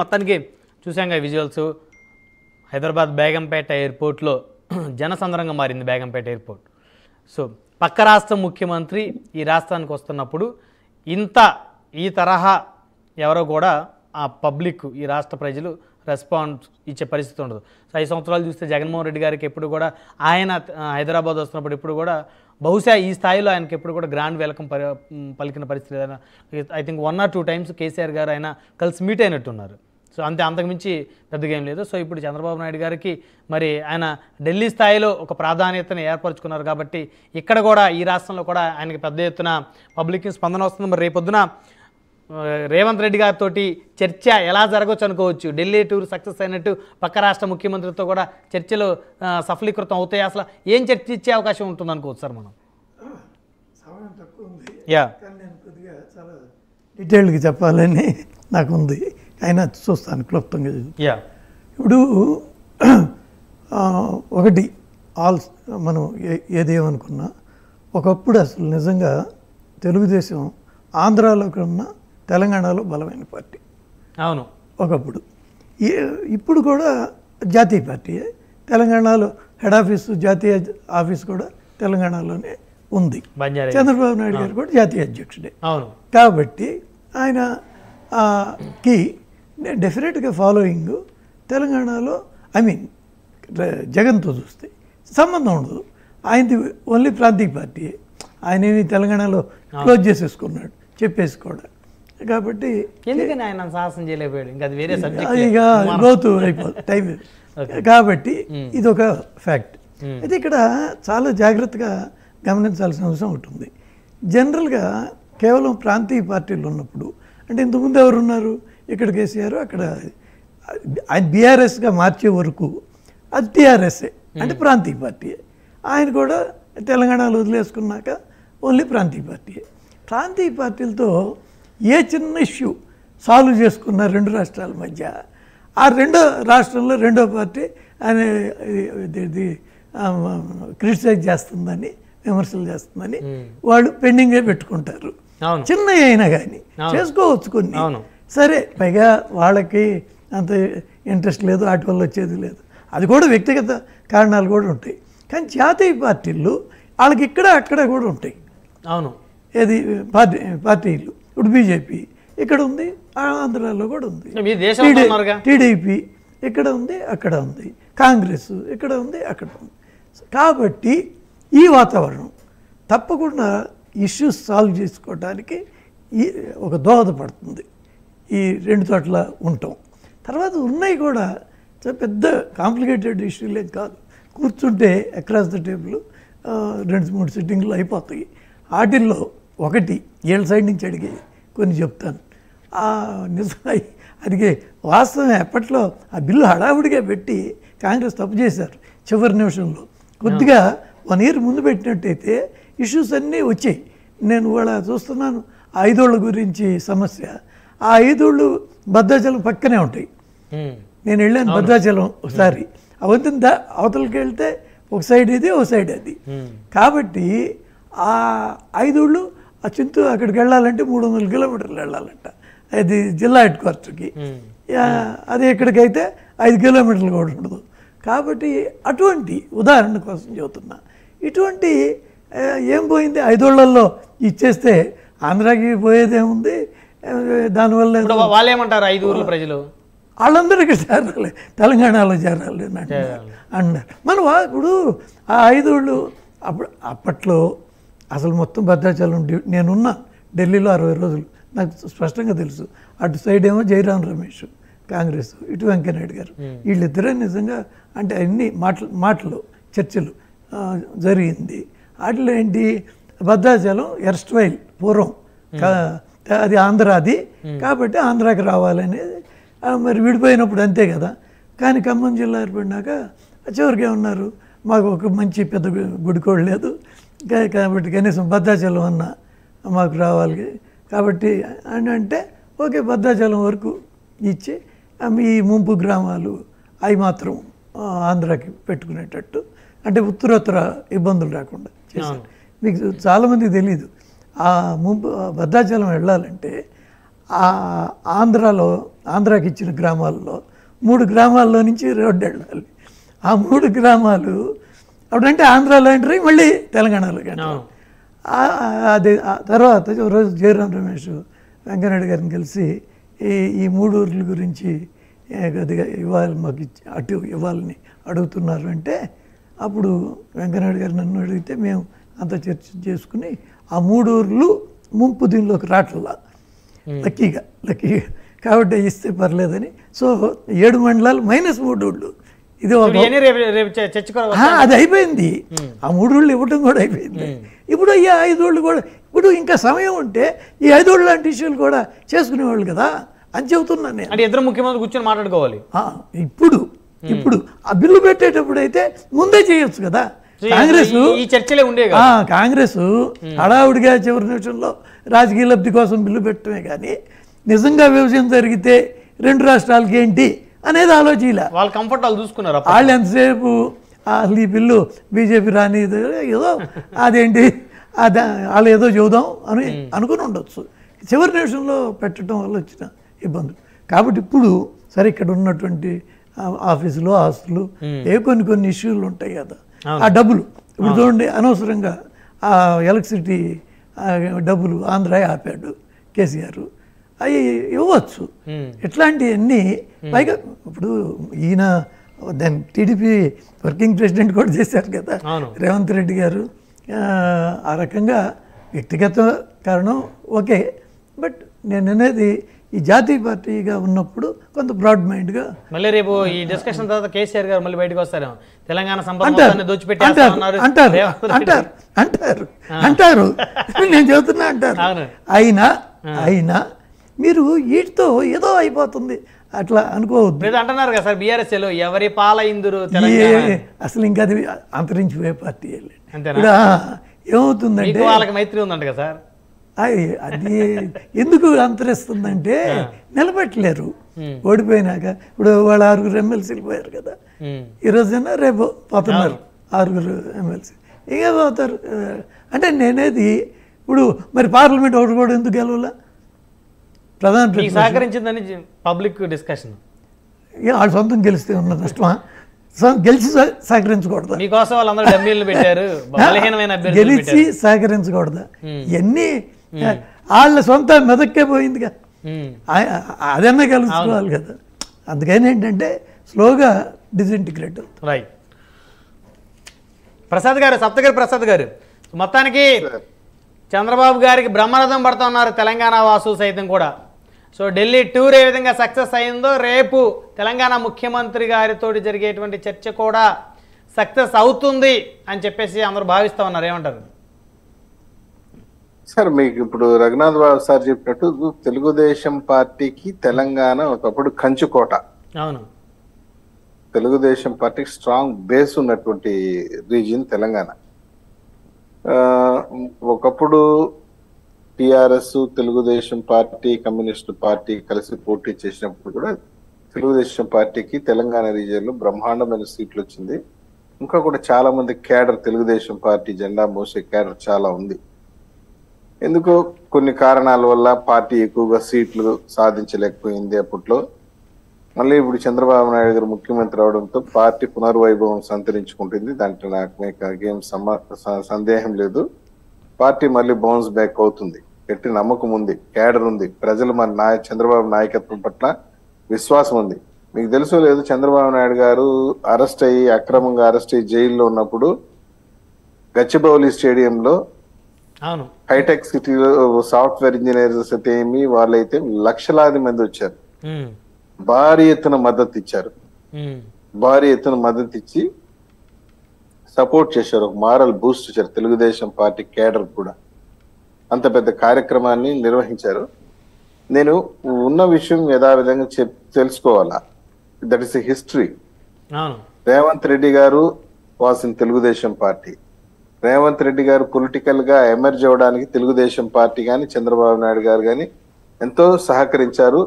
మొత్తానికి చూసాంగా విజువల్స్. హైదరాబాద్ బేగంపేట ఎయిర్పోర్ట్లో జనసంద్రంగా మారింది బేగంపేట ఎయిర్పోర్ట్. సో పక్క రాష్ట్ర ముఖ్యమంత్రి ఈ రాష్ట్రానికి వస్తున్నప్పుడు ఈ తరహా ఎవరో కూడా ఆ పబ్లిక్ ఈ రాష్ట్ర ప్రజలు రెస్పాన్స్ ఇచ్చే పరిస్థితి ఉండదు. సో 5 సంవత్సరాలు చూస్తే జగన్మోహన్ రెడ్డి గారికి ఎప్పుడు కూడా ఆయన హైదరాబాద్ వస్తున్నప్పుడు ఎప్పుడు కూడా బహుశా ఈ స్థాయిలో ఆయనకి ఎప్పుడు కూడా గ్రాండ్ వెల్కమ్ పలికిన పరిస్థితి ఏదైనా I think 1 or 2 times KCR గారు ఆయన కలిసి మీట్ అయినట్టున్నారు. సో అంతకుమించి పెద్దగా ఏం లేదు. సో ఇప్పుడు చంద్రబాబు నాయుడు గారికి మరి ఆయన ఢిల్లీ స్థాయిలో ఒక ప్రాధాన్యతను ఏర్పరచుకున్నారు కాబట్టి ఇక్కడ కూడా ఈ రాష్ట్రంలో కూడా ఆయనకి పెద్ద ఎత్తున పబ్లిక్ స్పందన వస్తుంది. మరి రేపొద్దున రేవంత్ రెడ్డి గారితో చర్చ ఎలా జరగవచ్చు అనుకోవచ్చు. ఢిల్లీ టూర్ సక్సెస్ అయినట్టు పక్క రాష్ట్ర ముఖ్యమంత్రితో కూడా చర్చలు సఫలీకృతం అవుతాయి. అసలు ఏం చర్చ ఇచ్చే అవకాశం ఉంటుంది అనుకోవచ్చు సార్ మనం? సమయం తక్కువ ఉంది, యా కానీ నేను కొద్దిగా చాలా డీటెయిల్గా చెప్పాలని నాకు ఉంది. అయినా చూస్తాను క్లుప్తంగా. యా ఇప్పుడు ఒకటి మనం ఏదేమనుకున్నా ఒకప్పుడు అసలు నిజంగా తెలుగుదేశం ఆంధ్రాలో కన్నా తెలంగాణలో బలమైన పార్టీ. అవును, ఒకప్పుడు. ఇప్పుడు కూడా జాతీయ పార్టీ. తెలంగాణలో హెడ్ ఆఫీసు జాతీయ ఆఫీస్ కూడా తెలంగాణలోనే ఉంది. చంద్రబాబు నాయుడు గారు కూడా జాతీయ అధ్యక్షుడే. అవును, కాబట్టి ఆయన కి డెఫినెట్గా ఫాలోయింగ్ తెలంగాణలో జగన్తో చూస్తే సంబంధం ఉండదు. ఆయనది ఓన్లీ ప్రాంతీయ పార్టీ. ఆయన ఏమి తెలంగాణలో క్లోజ్ చేసేసుకున్నాడు చెప్పేసుకోవడం. కాబట్టి ఎందుకని ఆయన సాహసం చేయలేకపోయాడు? ఇంకా అది వేరే సబ్జెక్ట్, ఇక లోతు అయిపోతుంది టైం. కాబట్టి ఇది ఒక ఫ్యాక్ట్. అయితే ఇక్కడ చాలా జాగ్రత్తగా గమనించాల్సిన అవసరం ఉంటుంది. జనరల్గా కేవలం ప్రాంతీయ పార్టీలు ఉన్నప్పుడు, అంటే ఇంతకుముందు ఎవరు ఉన్నారు? ఇక్కడ కేసీఆర్, అక్కడ ఆయన బీఆర్ఎస్గా మార్చే వరకు అది టీఆర్ఎస్ఏ, అంటే ప్రాంతీయ పార్టీ. ఆయన కూడా తెలంగాణలో వదిలేసుకున్నాక ఓన్లీ ప్రాంతీయ పార్టీ. ప్రాంతీయ పార్టీలతో ఏ చిన్న ఇష్యూ సాల్వ్ చేసుకున్న 2 రాష్ట్రాల మధ్య, ఆ రెండో రాష్ట్రంలో రెండో పార్టీ ఆయన క్రిటిసైజ్ చేస్తుందని, విమర్శలు చేస్తుందని వాళ్ళు పెండింగే పెట్టుకుంటారు. చిన్న అయినా కానీ చేసుకోవచ్చు కొన్ని. సరే, పైగా వాళ్ళకి అంత ఇంట్రెస్ట్ లేదు, వాటి వల్ల వచ్చేది లేదు. అది కూడా వ్యక్తిగత కారణాలు కూడా ఉంటాయి. కానీ జాతీయ పార్టీలు వాళ్ళకి ఇక్కడ అక్కడ కూడా ఉంటాయి. అవును, ఏది పార్టీలు ఇప్పుడు బీజేపీ ఇక్కడ ఉంది, ఆంధ్రాలో కూడా ఉంది. టీడీపీ ఇక్కడ ఉంది, అక్కడ ఉంది. కాంగ్రెస్ ఇక్కడ ఉంది, అక్కడ ఉంది. కాబట్టి ఈ వాతావరణం తప్పకుండా ఇష్యూస్ సాల్వ్ చేసుకోవడానికి ఒక దోహదపడుతుంది ఈ 2 చోట్ల ఉండటం. తర్వాత ఉన్నాయి కూడా పెద్ద కాంప్లికేటెడ్ ఇష్యూలేం కాదు. కూర్చుంటే అక్రాస్ ద టేబుల్ 2-3 సిట్టింగ్లు అయిపోతాయి. వాటిల్లో ఒకటి ఏళ్ళ సైడ్ నుంచి అడిగి కొన్ని చెప్తాను. నిజమై అడిగే వాస్తవం అప్పట్లో ఆ బిల్లు హడావుడిగా పెట్టి కాంగ్రెస్ తప్పు చేశారు. చివరి నిమిషంలో కొద్దిగా 1 year ముందు పెట్టినట్టయితే ఇష్యూస్ అన్నీ వచ్చాయి. నేను కూడా చూస్తున్నాను 5 ఏళ్ల గురించి సమస్య. ఆ 5 ఏళ్ళు భద్రాచలం పక్కనే ఉంటాయి. నేను వెళ్ళాను భద్రాచలం ఒకసారి. అవతల అవతలకి వెళ్తే ఒక సైడ్ ఇది, ఒక సైడ్ అది. కాబట్టి ఆ 5 ఏళ్ళు ఆ చింతూరు అక్కడికి వెళ్ళాలంటే 300 kilometers వెళ్ళాలంట. అది జిల్లా హెడ్ క్వార్టర్కి. అది ఎక్కడికైతే 5 kilometers కూడా ఉండదు. కాబట్టి అటువంటి ఉదాహరణ కోసం చెబుతున్నా. ఇటువంటి ఏం పోయింది 5 ఏళ్లలో ఇచ్చేస్తే ఆంధ్రాకి పోయేదేముంది? దానివల్ల వాళ్ళు ఏమంటారు 5 ఊర్ల ప్రజలు? వాళ్ళందరూ ఇక్కడ చేరాలి, తెలంగాణలో చేరాలి అన్నారు. మనం ఇప్పుడు ఆ 5 ఏళ్ళు అప్పట్లో అసలు మొత్తం భద్రాచలం నేనున్నా ఢిల్లీలో 60 రోజులు. నాకు స్పష్టంగా తెలుసు. అటు సైడ్ ఏమో జయరాం రమేష్ కాంగ్రెస్, ఇటు వెంకయ్యనాయుడు గారు. వీళ్ళిద్దరే నిజంగా అంటే అన్ని మాటలు చర్చలు జరిగింది. వాటిలో ఏంటి, భద్రాచలం ఎర్స్ట్వైల్ పూర్వం అది ఆంధ్రాది కాబట్టి ఆంధ్రాకి రావాలనేది. మరి విడిపోయినప్పుడు అంతే కదా. కానీ ఖమ్మం జిల్లా ఏర్పడినాక చివరికి ఏమన్నారు, మాకు ఒక మంచి పెద్ద గుడికోడు లేదు కాబట్టి కనీసం భద్రాచలం అన్న మాకు రావాలి కాబట్టి అని అంటే ఓకే, భద్రాచలం వరకు ఇచ్చి ఈ ముంపు గ్రామాలు అవి మాత్రం ఆంధ్రాకి పెట్టుకునేటట్టు, అంటే ఉత్తరోత్తర ఇబ్బందులు రాకుండా చేశారు. మీకు చాలామందికి తెలీదు, ఆ ముంపు భద్రాచలం వెళ్ళాలంటే ఆంధ్రాకి ఇచ్చిన గ్రామాల్లో 3 గ్రామాల్లో నుంచి రోడ్డు వెళ్ళాలి. ఆ 3 గ్రామాలు అప్పుడంటే ఆంధ్రాలో ఎంటర్ మళ్ళీ తెలంగాణలో ఎంటర్. అది తర్వాత రోజు జయరాం రమేష్ వెంకయ్యనాయుడు గారిని కలిసి ఈ 3 ఊర్ల గురించి కొద్దిగా ఇవ్వాలి, మాకు అటు ఇవ్వాలని అడుగుతున్నారు అంటే అప్పుడు వెంకయ్యనాయుడు గారు నన్ను అడిగితే మేము అంత చర్చ చేసుకుని ఆ 3 ఊర్లు ముంపు దీనిలోకి రావట్లా లక్కీగా కాబట్టి ఇస్తే పర్లేదని. సో 7 మండలాలు -3 ఊళ్ళు. ఇది అది అయిపోయింది. ఆ 3 ఊళ్ళు ఇవ్వటం కూడా అయిపోయింది. ఇప్పుడు ఈ 5 ఊళ్ళు కూడా ఇప్పుడు ఇంకా సమయం ఉంటే ఈ 5 ఊళ్ళు లాంటి ఇష్యూలు కూడా చేసుకునేవాళ్ళు కదా అని చెబుతున్నాను నేను. ఇద్దరు ముఖ్యమంత్రి కూర్చొని మాట్లాడుకోవాలి. ఇప్పుడు ఆ బిల్లు పెట్టేటప్పుడు అయితే ముందే చేయొచ్చు కదా. కాంగ్రెస్ హడావుడిగా చివరి నిమిషంలో రాజకీయ లబ్ధి కోసం బిల్లు పెట్టడమే కానీ నిజంగా విభజన జరిగితే 2 రాష్ట్రాలకి ఏంటి అనేది ఆలోచించలే. వాళ్ళు కంఫర్ట్ వాళ్ళు చూసుకున్నారు. వాళ్ళు ఎంతసేపు అసలు ఈ బిల్లు బీజేపీ రాని ఏదో అదేంటి అది వాళ్ళు ఏదో చూద్దాం అని అనుకుని ఉండొచ్చు. చివరి నిమిషంలో పెట్టడం వల్ల వచ్చిన ఇబ్బందులు. కాబట్టి ఇప్పుడు సరే ఇక్కడ ఉన్నటువంటి ఆఫీసులు ఆస్తులు కొన్ని ఇష్యూలు ఉంటాయి కదా, ఆ డబ్బులు ఇప్పుడు చూడండి అనవసరంగా ఆ ఎలక్ట్రిసిటీ డబ్బులు ఆంధ్ర ఆపాడు కేసీఆర్, అవి ఇవ్వచ్చు. ఇట్లాంటివన్నీ పైగా ఇప్పుడు ఈయన దాని టీడీపీ వర్కింగ్ ప్రెసిడెంట్ కూడా చేశారు కదా రేవంత్ రెడ్డి గారు. ఆ రకంగా వ్యక్తిగత కారణం ఓకే, బట్ నేను అనేది ఈ జాతీయ పార్టీగా ఉన్నప్పుడు కొంత బ్రాడ్ మైండ్గా. మళ్ళీ రేపు ఈ డిస్కషన్ తర్వాత కేసీఆర్ గారు మళ్ళీ బయటకు వస్తారు, తెలంగాణ అంటారు నేను చెబుతున్నా అంటారు. అయినా మీరు వీటితో ఏదో అయిపోతుంది అట్లా అనుకోవద్దు అంటున్నారు కదా సార్. బీఆర్ఎస్ ఎవరి పాలైందురు అసలు ఇంకా అది అంతరించిపోయే పార్టీ ఏమవుతుందంటే వాళ్ళకి మైత్రి ఉందంట కదా సార్. అది ఎందుకు అంతరిస్తుందంటే నిలబెట్టలేరు ఓడిపోయినాక. ఇప్పుడు వాళ్ళు 6 ఎమ్మెల్సీలు పోయారు కదా, ఈరోజైనా రేపు పోతున్నారు 6 ఎమ్మెల్సీ, ఇక పోతారు. అంటే నేనేది ఇప్పుడు మరి పార్లమెంట్ ఒకటి కూడా ఎందుకు గెలవాల? ప్రధాన సహకరించిందని పబ్లిక్ డిస్కషన్. వాళ్ళు సొంతం గెలిస్తే ఉన్న నష్టమా? గెలిచి సహకరించకూడదా? మీకోసం వాళ్ళందరూ డమ్మీలు పెట్టారు, గెలిచి సహకరించకూడదా? ఇవన్నీ వాళ్ళ సొంత మెదక్కే పోయిందిగా, అదన్నా కలుసుకోవాలి కదా. అందుకని ఏంటంటే స్లోగా డిసింటిగ్రేట్ అవుతుంది. రైట్. ప్రసాద్ గారు, సప్తగిరి ప్రసాద్ గారు, మొత్తానికి చంద్రబాబు గారికి బ్రహ్మరథం పడుతూ ఉన్నారు తెలంగాణ వాసులు సైతం కూడా. సో ఢిల్లీ టూర్ ఏ విధంగా సక్సెస్ అయిందో రేపు తెలంగాణ ముఖ్యమంత్రి గారితో జరిగేటువంటి చర్చ కూడా సక్సెస్ అవుతుంది అని చెప్పేసి అందరూ భావిస్తూ ఉన్నారు. ఏమంటారు సార్? మీకు ఇప్పుడు రఘునాథ్ బాబు సార్ చెప్పినట్టు తెలుగుదేశం పార్టీకి తెలంగాణ ఒకప్పుడు కంచుకోట. అవును, తెలుగుదేశం పార్టీకి స్ట్రాంగ్ బేస్ ఉన్నటువంటి రీజియన్ తెలంగాణ. ఒకప్పుడు TRS, Telugu Desam party, communist party కలిసి పోటీ చేసినప్పుడు కూడా తెలుగుదేశం పార్టీకి తెలంగాణ రీజియన్ లో బ్రహ్మాండమైన సీట్లు వచ్చింది. ఇంకా కూడా చాలా మంది క్యాడర్, తెలుగుదేశం పార్టీ జెండా మోసే క్యాడర్ చాలా ఉంది. ఎందుకో కొన్ని కారణాల వల్ల పార్టీ ఎక్కువగా సీట్లు సాధించలేకపోయింది అప్పట్లో. మళ్ళీ ఇప్పుడు చంద్రబాబు నాయుడు గారు ముఖ్యమంత్రి అవడంతో పార్టీ పునర్వైభవం సంతరించుకుంటుంది. దాంట్లో నాకు ఏం సందేహం లేదు. పార్టీ మళ్ళీ బౌన్స్ బ్యాక్ అవుతుంది. గట్టి నమ్మకం ఉంది, క్యాడర్ ఉంది, ప్రజలు మన చంద్రబాబు నాయకత్వం పట్ల విశ్వాసం ఉంది. మీకు తెలుసో లేదు, చంద్రబాబు నాయుడు గారు అక్రమంగా అరెస్ట్ అయ్యి జైల్లో ఉన్నప్పుడు గచ్చిబౌలి స్టేడియంలో హైటెక్ సిటీలో సాఫ్ట్వేర్ ఇంజనీర్స్ అయితే ఏమి వాళ్ళైతే లక్షలాది మంది వచ్చారు. భారీ ఎత్తున మద్దతు ఇచ్చారు. భారీ ఎత్తున మద్దతు ఇచ్చి సపోర్ట్ చేశారు. ఒక మారల్ బూస్ట్ ఇచ్చారు తెలుగుదేశం పార్టీ కేడర్ కూడా. అంత పెద్ద కార్యక్రమాన్ని నిర్వహించారు. నేను ఉన్న విషయం యథావిధంగా తెలుసుకోవాలా. That is a history. Revanth Reddy garu was in Telugu Desam party. Revanth Reddy garu political గా ఎమర్జ్ అవ్వడానికి తెలుగుదేశం పార్టీ కానీ చంద్రబాబు నాయుడు గారు కానీ ఎంతో సహకరించారు.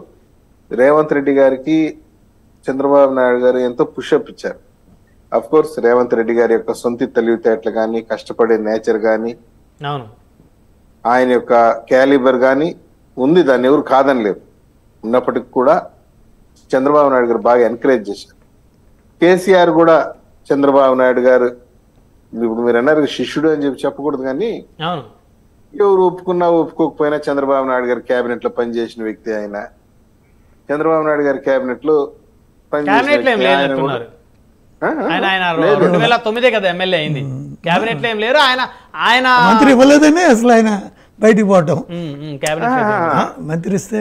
రేవంత్ రెడ్డి గారికి చంద్రబాబు నాయుడు గారు ఎంతో పుషప్ ఇచ్చారు. అఫ్ కోర్స్ రేవంత్ రెడ్డి గారి యొక్క సొంత తెలివితేటలు కానీ, కష్టపడే నేచర్ కానీ, ఆయన యొక్క క్యాలిబర్ కానీ ఉంది, దాన్ని ఎవరు కాదనలేరు. ఉన్నప్పటికీ కూడా చంద్రబాబు నాయుడు గారు బాగా ఎంకరేజ్ చేశారు. కేసీఆర్ కూడా చంద్రబాబు నాయుడు గారు ఇప్పుడు మీరు అన్నారు శిష్యుడు అని చెప్పి చెప్పకూడదు, కానీ అవును, ఎవరు ఒప్పుకున్నా ఒప్పుకోకపోయినా చంద్రబాబు నాయుడు గారి కేబినెట్ లో పనిచేసిన వ్యక్తి ఆయన. చంద్రబాబు నాయుడు గారి కేబినెట్ లో క్యాబినెట్ లో ఏం లేనట్టున్నారు. ఆయన 2009 కదా ఎమ్మెల్యే అయింది, క్యాబినెట్ లో ఏం లేరు. ఆయన మంత్రి ఇవ్వలేదని అసలు ఆయన బయటికి పోవటం. మంత్రి ఇస్తే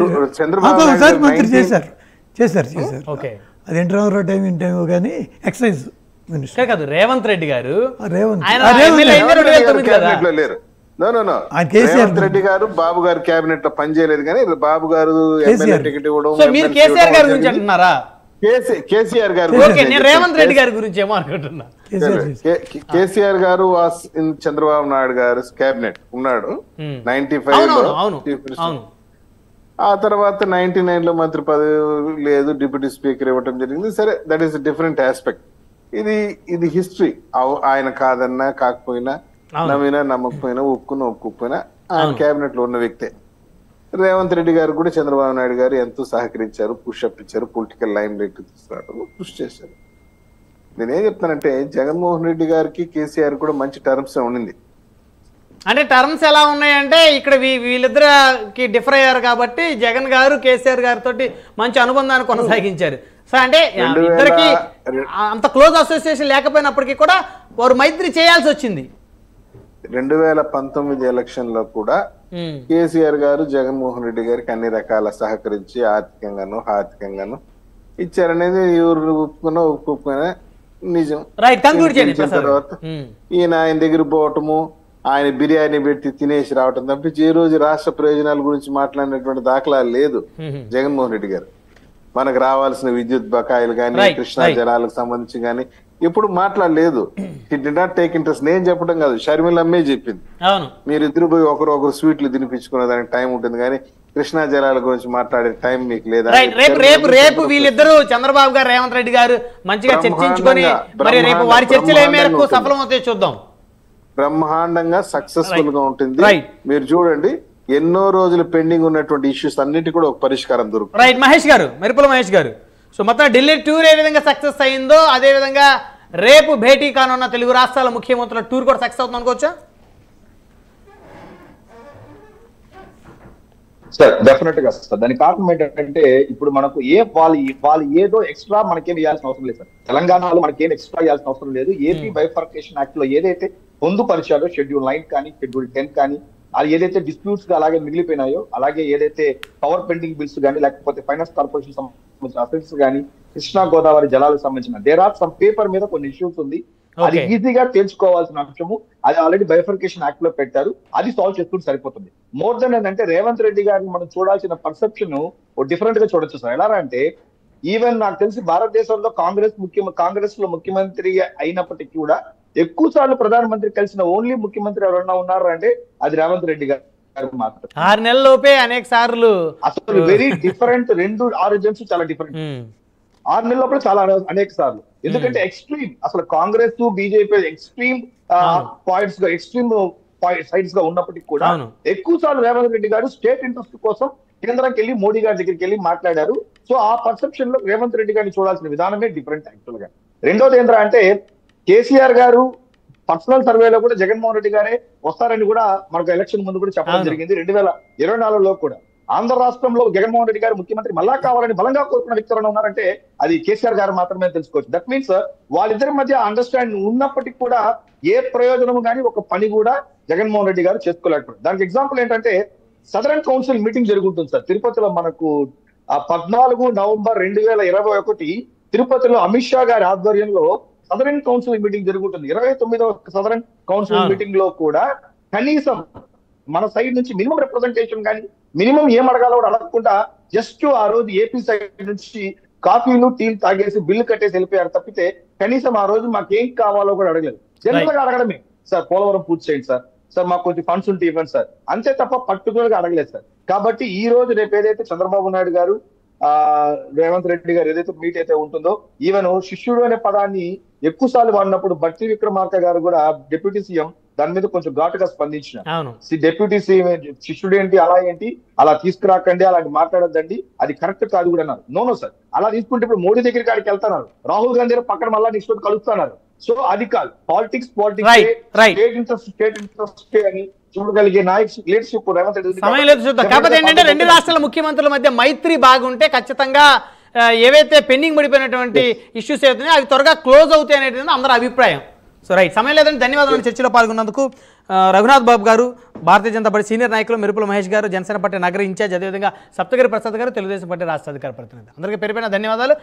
ఒకసారి మంత్రి చేశారు. ఓకే, అది N T Rama Rao time in time కానీ ఎక్సైజ్ మినిస్టర్ కాదు రేవంత్ రెడ్డి గారు. రేవంత్ లేరు. రేవంత్ రెడ్డి గారు బాబు గారు కేబినెట్ లో పనిచేయలేదు, కానీ బాబు గారు ఎమ్మెల్యే టికెట్ ఇవ్వడం. మీరు కేసీఆర్ గారి గురించి అంటున్నారా? కేసీఆర్ గారు రేవంత్ రెడ్డి గారి గురించి ఏమో అనుకుంటున్నా. కేసీఆర్ గారు చంద్రబాబు నాయుడు గారు కేబినెట్ ఉన్నాడు 95 లో. ఆ తర్వాత 99 లో మంత్రి పదవి లేదు, డిప్యూటీ స్పీకర్ ఇవ్వటం జరిగింది. సరే, దట్ ఈస్ డిఫరెంట్ ఆస్పెక్ట్. ఇది హిస్టరీ. ఆయన కాదన్నా కాకపోయినా, నమ్మినా నమ్మకపోయినా, ఒప్పుకోకపోయినా ఆయన కేబినెట్ లో ఉన్న వ్యక్తే. రేవంత్ రెడ్డి గారు కూడా చంద్రబాబు నాయుడు గారు ఎంతో సహకరించారు, పుషప్ ఇచ్చారు, పొలిటికల్ లైమ్ లైట్ తీసుకురావడం కృషి చేశారు. నేనేం చెప్తానంటే జగన్మోహన్ రెడ్డి గారికి కేసీఆర్ కూడా మంచి టర్మ్స్ ఉండింది. అంటే టర్మ్స్ ఎలా ఉన్నాయంటే ఇక్కడ వీళ్ళిద్దరికి డిఫర్ అయ్యారు కాబట్టి జగన్ గారు కేసీఆర్ గారితో మంచి అనుబంధాన్ని కొనసాగించారు. సో అంటే ఇద్దరికి అంత క్లోజ్ అసోసియేషన్ లేకపోయినప్పటికీ కూడా వారు మైత్రి చేయాల్సి వచ్చింది. 2019 ఎలక్షన్ లో కూడా కేసీఆర్ గారు జగన్మోహన్ రెడ్డి గారికి అన్ని రకాల సహకరించి ఆర్థికంగాను ఇచ్చారనేది ఎవరు ఒప్పుకున్నా ఒప్పుకోకపోయినా నిజం. తర్వాత ఆయన దగ్గర పోవటము, ఆయన బిర్యానీ పెట్టి తినేసి రావటం తప్పించి ఏ రోజు రాష్ట్ర ప్రయోజనాల గురించి మాట్లాడినటువంటి దాఖలా లేదు జగన్మోహన్ రెడ్డి గారు. మనకు రావాల్సిన విద్యుత్ బకాయిలు కానీ, కృష్ణా జలాలకు సంబంధించి కానీ ఎప్పుడు మాట్లాడలేదు. It did not take interest. నేను చెప్పడం కాదు, షర్మిల అమ్మే చెప్పింది. మీరిద్దరు పోయి ఒకరు స్వీట్లు తినిపించుకునే దానికి టైం ఉంటుంది, కానీ కృష్ణా జలాల గురించి మాట్లాడే టైం మీకు లేదా? రేపు వీళ్ళిద్దరు చంద్రబాబు గారు రేవంత్ రెడ్డి గారు మంచిగా చర్చించుకొని మరి రేపు వారి చర్చలు ఏ మేరకు సఫలమవుతాయి చూద్దాం. బ్రహ్మాండంగా సక్సెస్ఫుల్ గా ఉంటుంది. మీరు చూడండి, ఎన్నో రోజులు పెండింగ్ ఉన్నటువంటి ఇష్యూస్ అన్నిటి కూడా ఒక పరిష్కారం దొరుకుతుంది. రైట్ మహేష్ గారు, మెరుపుల మహేష్ గారు. సో మొత్తం ఢిల్లీ టూర్ ఏ విధంగా సక్సెస్ అయిందో అదే విధంగా రేపు భేటీ కానున్న తెలుగు రాష్ట్రాల ముఖ్యమంత్రుల టూర్ కూడా సక్సెస్ అవుతుంది అనుకోవచ్చా? సార్ డెఫినెట్ గా సార్. దాని కారణం ఏంటంటే ఇప్పుడు మనకు వాళ్ళు ఏదో ఎక్స్ట్రా మనకేం ఇవ్వాల్సిన అవసరం లేదు సార్. తెలంగాణలో మనకేం ఎక్స్ట్రా ఇవ్వాల్సిన అవసరం లేదు. ఏపీ బైఫర్కేషన్ యాక్ట్ లో ఏదైతే పొందుపరిచారో షెడ్యూల్ 9 కానీ షెడ్యూల్ 10 కానీ, అది ఏదైతే డిస్ప్యూట్స్ గా అలాగే మిగిలిపోయినాయో, అలాగే ఏదైతే పవర్ పెండింగ్ బిల్స్ కానీ, లేకపోతే ఫైనాన్స్ కార్పొరేషన్ సంబంధించిన అసెట్స్ కానీ, కృష్ణా గోదావరి జలాలకు సంబంధించిన దేర్ ఆర్ సమ్ పేపర్ మీద కొన్ని ఇష్యూస్ ఉంది. అది ఈజీగా తెలుసుకోవాల్సిన అంశము. అది ఆల్రెడీ బైఫర్కేషన్ యాక్ట్ లో పెట్టారు. అది సాల్వ్ చేసుకుంటే సరిపోతుంది. మోర్ దెన్ ఏంటంటే రేవంత్ రెడ్డి గారిని మనం చూడాల్సిన పర్సెప్షన్ డిఫరెంట్ గా చూడొచ్చు సార్. ఎలా అంటే ఈవెన్ నాకు తెలిసి భారతదేశంలో కాంగ్రెస్ లో ముఖ్యమంత్రి అయినప్పటికీ కూడా ఎక్కువ సార్లు ప్రధానమంత్రి కలిసిన ఓన్లీ ముఖ్యమంత్రి ఎవరన్నా ఉన్నారు అంటే అది రేవంత్ రెడ్డి గారు మాత్రం. 6 నెలల లోపే అనేక సార్లు అసలు వెరీ డిఫరెంట్. 2 ఆరిజిన్స్ చాలా డిఫరెంట్. 6 నెలల లోపల చాలా అనేక సార్లు. ఎందుకంటే ఎక్స్ట్రీమ్ అసలు కాంగ్రెస్ బీజేపీ ఎక్స్ట్రీమ్ పాయింట్స్ గా, ఎక్స్ట్రీమ్ సైడ్స్ గా ఉన్నప్పటికీ కూడా ఎక్కువ సార్లు రేవంత్ రెడ్డి గారు స్టేట్ ఇంట్రెస్ట్ కోసం కేంద్రానికి వెళ్ళి మోడీ గారి దగ్గరికి వెళ్ళి మాట్లాడారు. సో ఆ పర్సెప్షన్ లో రేవంత్ రెడ్డి గారిని చూడాల్సిన విధానమే డిఫరెంట్ యాక్చువల్ గా. రెండోది ఏంటంటే కేసీఆర్ గారు పర్సనల్ సర్వేలో కూడా జగన్మోహన్ రెడ్డి గారే వస్తారని కూడా మనకు ఎలక్షన్ ముందు కూడా చెప్పడం జరిగింది. 2024లో కూడా ఆంధ్ర రాష్ట్రంలో జగన్మోహన్ రెడ్డి గారు ముఖ్యమంత్రి మళ్ళా కావాలని బలంగా కోరుకున్న వ్యక్తి ఎవరైనా ఉన్నారంటే అది కేసీఆర్ గారు మాత్రమే తెలుసుకోవచ్చు. దట్ మీన్స్ వాళ్ళిద్దరి మధ్య అండర్స్టాండింగ్ ఉన్నప్పటికీ కూడా ఏ ప్రయోజనం కానీ ఒక పని కూడా జగన్మోహన్ రెడ్డి గారు చేసుకోలేకపోయారు. దానికి ఎగ్జాంపుల్ ఏంటంటే సదరన్ కౌన్సిల్ మీటింగ్ జరుగుతుంది సార్ తిరుపతిలో. మనకు 14 నవంబర్ 2021 తిరుపతిలో అమిత్ షా గారి ఆధ్వర్యంలో సదరన్ కౌన్సిల్ మీటింగ్ జరుగుతుంది. 29వ సదరన్ కౌన్సిల్ మీటింగ్ లో కూడా కనీసం మన సైడ్ నుంచి మినిమం రిప్రజెంటేషన్ కానీ, మినిమం ఏం అడగాలో కూడా అడగకుండా జస్ట్ ఆ రోజు ఏపీ సైడ్ నుంచి కాఫీలు టీలు తాగేసి బిల్లు కట్టేసి వెళ్ళిపోయారు తప్పితే కనీసం ఆ రోజు మాకేం కావాలో కూడా అడగలేదు. జనరల్ గా అడగడమే, సార్ పోలవరం పూర్తి చేయండి సార్, సార్ మాకు కొంచెం ఫండ్స్ ఉంటే ఇవ్వండి సార్, అంతే తప్ప పర్టికులర్ గా అడగలేదు సార్. కాబట్టి ఈ రోజు రేపు ఏదైతే చంద్రబాబు నాయుడు గారు రేవంత్ రెడ్డి గారు ఏదైతే మీట్ అయితే ఉంటుందో, ఈవెన్ శిష్యుడు అనే పదాన్ని ఎక్కువ సార్లు వాడినప్పుడు బట్టి విక్రమార్క గారు కూడా డిప్యూటీ సీఎం దాని మీద కొంచెం ఘాటుగా స్పందించిన. అవును. డిప్యూటీ సీఎం శిష్యుడు ఏంటి, అలా ఏంటి, అలా తీసుకురాకండి, అలాంటి మాట్లాడొద్దండి, అది కరెక్ట్ కాదు కూడా అన్నారు. నో సార్, అలా తీసుకుంటే ఇప్పుడు మోడీ దగ్గరికి ఆడికి వెళ్తున్నారు, రాహుల్ గాంధీ గారు పక్కన మళ్ళీ నెక్స్ట్ కలుస్తున్నారు. సో అది కాదు పాలిటిక్స్, స్టేట్ ఇంట్రెస్ట్ అని చూడగలిగే లీడర్షిప్ రేవంత్ రెడ్డి సమయం లేదు చూద్దాం. కాకపోతే ఏంటంటే రెండు రాష్ట్రాల ముఖ్యమంత్రుల మధ్య మైత్రి బాగుంటే ఖచ్చితంగా ఏవైతే పెండింగ్ పడిపోయినటువంటి ఇష్యూస్ అవుతున్నాయో అవి త్వరగా క్లోజ్ అవుతాయి అనేది అందరి అభిప్రాయం. సో రైట్, సమయం లేదండి. ధన్యవాదాలు చర్చలో పాల్గొన్నందుకు. రఘునాథ్ బాబు గారు, భారతీయ జనతా పార్టీ సీనియర్ నాయకులు, మెరుపుల మహేష్ గారు, జనసేన పార్టీ నగర ఇన్ఛార్జ్, అదేవిధంగా సప్తగిరి ప్రసాద్ గారు, తెలుగుదేశం పార్టీ రాష్ట్ర అధికార ప్రతినిధి. అందరికీ పేరు పైన ధన్యవాదాలు.